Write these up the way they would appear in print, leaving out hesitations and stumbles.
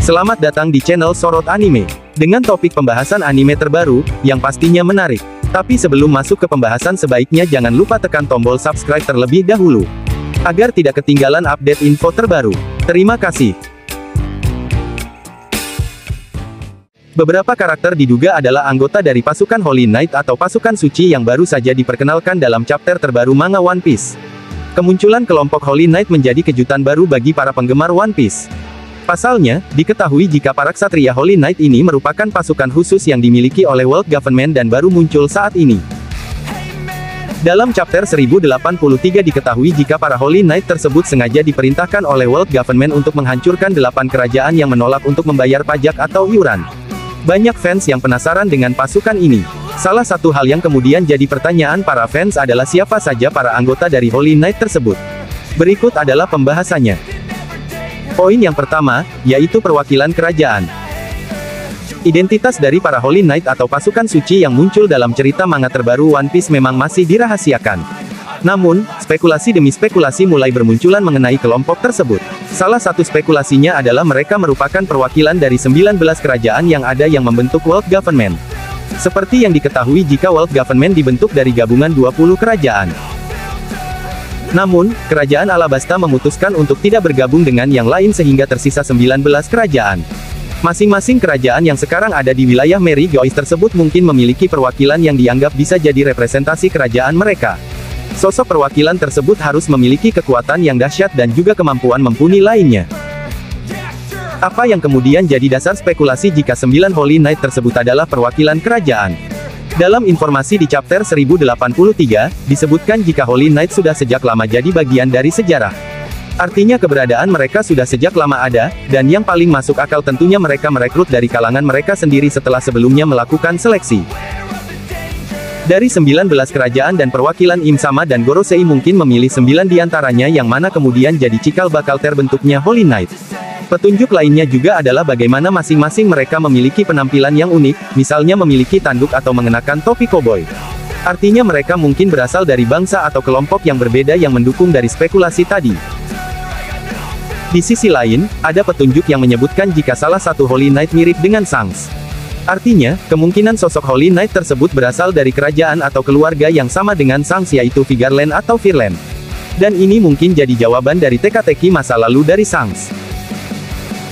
Selamat datang di channel Sorot Anime. Dengan topik pembahasan anime terbaru, yang pastinya menarik. Tapi sebelum masuk ke pembahasan sebaiknya jangan lupa tekan tombol subscribe terlebih dahulu. Agar tidak ketinggalan update info terbaru. Terima kasih. Beberapa karakter diduga adalah anggota dari pasukan Holy Knight atau pasukan suci yang baru saja diperkenalkan dalam chapter terbaru manga One Piece. Kemunculan kelompok Holy Knight menjadi kejutan baru bagi para penggemar One Piece. Pasalnya, diketahui jika para ksatria Holy Knight ini merupakan pasukan khusus yang dimiliki oleh World Government dan baru muncul saat ini. Dalam chapter 1083 diketahui jika para Holy Knight tersebut sengaja diperintahkan oleh World Government untuk menghancurkan 8 kerajaan yang menolak untuk membayar pajak atau iuran. Banyak fans yang penasaran dengan pasukan ini. Salah satu hal yang kemudian jadi pertanyaan para fans adalah siapa saja para anggota dari Holy Knight tersebut. Berikut adalah pembahasannya. Poin yang pertama, yaitu perwakilan kerajaan. Identitas dari para Holy Knight atau pasukan suci yang muncul dalam cerita manga terbaru One Piece memang masih dirahasiakan. Namun, spekulasi demi spekulasi mulai bermunculan mengenai kelompok tersebut. Salah satu spekulasinya adalah mereka merupakan perwakilan dari 19 kerajaan yang ada yang membentuk World Government. Seperti yang diketahui jika World Government dibentuk dari gabungan 20 kerajaan. Namun, kerajaan Alabasta memutuskan untuk tidak bergabung dengan yang lain sehingga tersisa 19 kerajaan. Masing-masing kerajaan yang sekarang ada di wilayah Mary Geoise tersebut mungkin memiliki perwakilan yang dianggap bisa jadi representasi kerajaan mereka. Sosok perwakilan tersebut harus memiliki kekuatan yang dahsyat dan juga kemampuan mumpuni lainnya. Apa yang kemudian jadi dasar spekulasi jika 9 Holy Knight tersebut adalah perwakilan kerajaan? Dalam informasi di chapter 1083, disebutkan jika Holy Knight sudah sejak lama jadi bagian dari sejarah. Artinya keberadaan mereka sudah sejak lama ada, dan yang paling masuk akal tentunya mereka merekrut dari kalangan mereka sendiri setelah sebelumnya melakukan seleksi. Dari 19 kerajaan dan perwakilan Im Sama dan Gorosei mungkin memilih 9 diantaranya yang mana kemudian jadi cikal bakal terbentuknya Holy Knight. Petunjuk lainnya juga adalah bagaimana masing-masing mereka memiliki penampilan yang unik, misalnya memiliki tanduk atau mengenakan topi koboi. Artinya mereka mungkin berasal dari bangsa atau kelompok yang berbeda yang mendukung dari spekulasi tadi. Di sisi lain, ada petunjuk yang menyebutkan jika salah satu Holy Knight mirip dengan Shanks. Artinya, kemungkinan sosok Holy Knight tersebut berasal dari kerajaan atau keluarga yang sama dengan Shanks yaitu Vigarland atau Firland. Dan ini mungkin jadi jawaban dari teka-teki masa lalu dari Shanks.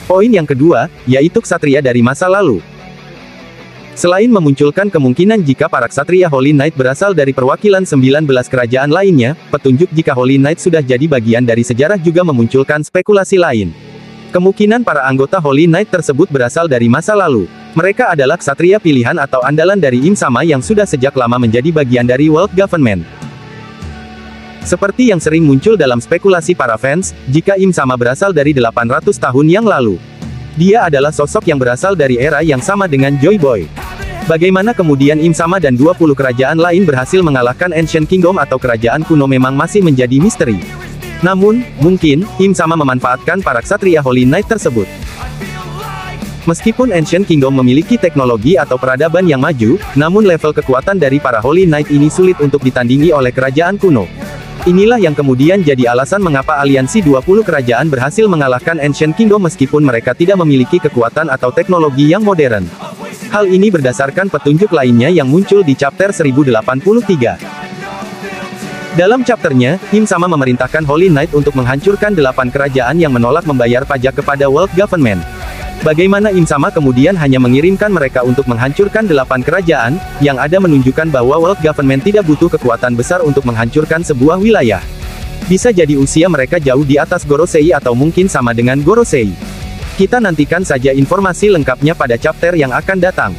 Poin yang kedua, yaitu ksatria dari masa lalu. Selain memunculkan kemungkinan jika para ksatria Holy Knight berasal dari perwakilan 19 kerajaan lainnya, petunjuk jika Holy Knight sudah jadi bagian dari sejarah juga memunculkan spekulasi lain. Kemungkinan para anggota Holy Knight tersebut berasal dari masa lalu. Mereka adalah ksatria pilihan atau andalan dari Im Sama yang sudah sejak lama menjadi bagian dari World Government. Seperti yang sering muncul dalam spekulasi para fans, jika Im Sama berasal dari 800 tahun yang lalu. Dia adalah sosok yang berasal dari era yang sama dengan Joy Boy. Bagaimana kemudian Im Sama dan 20 kerajaan lain berhasil mengalahkan Ancient Kingdom atau kerajaan kuno memang masih menjadi misteri. Namun, mungkin, Im Sama memanfaatkan para ksatria Holy Knight tersebut. Meskipun Ancient Kingdom memiliki teknologi atau peradaban yang maju, namun level kekuatan dari para Holy Knight ini sulit untuk ditandingi oleh kerajaan kuno. Inilah yang kemudian jadi alasan mengapa aliansi 20 kerajaan berhasil mengalahkan Ancient Kingdom meskipun mereka tidak memiliki kekuatan atau teknologi yang modern. Hal ini berdasarkan petunjuk lainnya yang muncul di chapter 1083. Dalam chapternya, Im Sama memerintahkan Holy Knight untuk menghancurkan 8 kerajaan yang menolak membayar pajak kepada World Government. Bagaimana Im Sama kemudian hanya mengirimkan mereka untuk menghancurkan 8 kerajaan, yang ada menunjukkan bahwa World Government tidak butuh kekuatan besar untuk menghancurkan sebuah wilayah. Bisa jadi usia mereka jauh di atas Gorosei atau mungkin sama dengan Gorosei. Kita nantikan saja informasi lengkapnya pada chapter yang akan datang.